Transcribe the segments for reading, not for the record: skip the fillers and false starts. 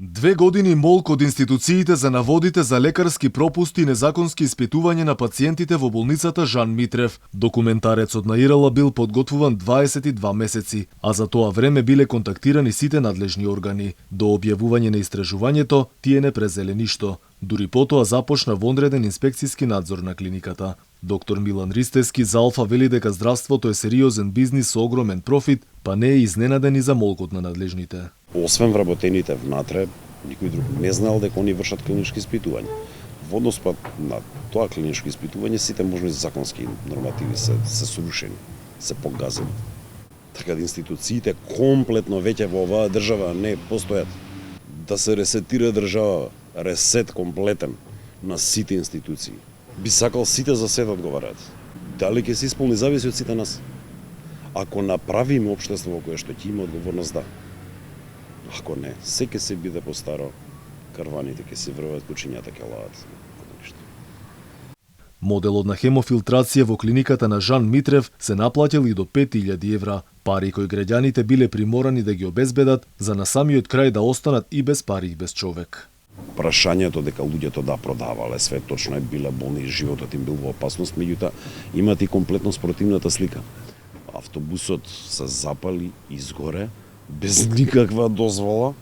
2 години молк од институциите за наводите за лекарски пропусти и незаконски испитување на пациентите во болницата Жан Митрев. Документарецот на ИРЛ бил подготвуван 22 месеци, а за тоа време биле контактирани сите надлежни органи. До објавување на истражувањето, тие не презеле ништо. Дури потоа започна вонреден инспекциски надзор на клиниката. Доктор Милан Ристевски за Алфа вели дека здравството е сериозен бизнис со огромен профит, па не е изненаден и за молкот на надлежните. Освен вработените внатре, никој друг не знаел дека они вршат клинички испитувања. Во однос на тоа клиничко испитување, сите можни законски нормативи се срушени, се погазени. Така да институциите комплетно веќе во оваа држава не постојат. Да се ресетира држава, ресет комплетен на сите институции. Би сакал сите за се да одговараат. Дали ќе се исполни зависи од сите нас. Ако направиме општество во кое што ќе има одговорност, да. Ако не, се ќе се биде постаро, карваните ќе се врват, кучињата ќе лаат. Моделот на хемофилтрација во клиниката на Жан Митрев се наплатил и до 5000 евра, пари кои граѓаните биле приморани да ги обезбедат за на самиот крај да останат и без пари и без човек. Прашањето дека луѓето да продавале све точно е биле болни, животот им бил во опасност, меѓутоа имат и комплетно спротивната слика. Автобусот се запали, изгоре, без никаква дозвола.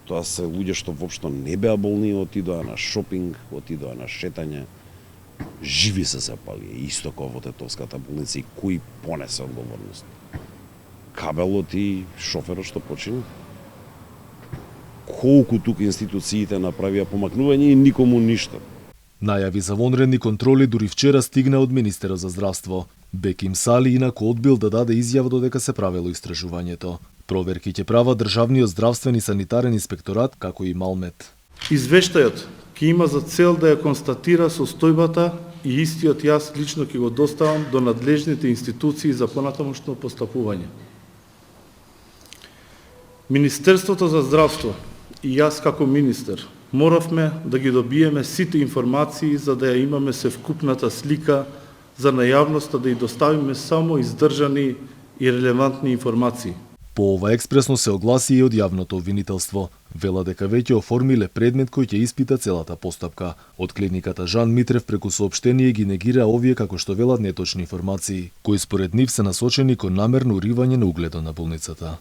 Тоа се луѓе што воопшто не беа болни, отидоа на шопинг, отидоа на шетање. Живи се запали, исто како во Тетовската болница, и кој понесе одговорност? Кабелот и шоферот што почина? Колку тука институциите направија помакнување и никому ништо. Најави за вонредни контроли дури вчера стигна од министерот за здравство. Беким Сали инаку одбил да даде изјава додека се правело истражувањето. Проверки ќе прават Државниот здравствен и санитарен инспекторат, како и Малмет. Извештајот ќе има за цел да ја констатира состојбата и истиот јас лично ќе го доставам до надлежните институции за понатамошно постапување. Министерството за здравство и јас како министер моравме да ги добиеме сите информации за да ја имаме севкупната слика за на јавноста да ја доставиме само издржани и релевантни информации. По ова експресно се огласи и од јавното обвинителство. Вела дека веќе оформиле предмет кој ќе испита целата постапка. Од клиниката Жан Митрев преку соопштение ги негира овие како што велат неточни информации, кои според нив се насочени кон намерно уривање на угледот на болницата.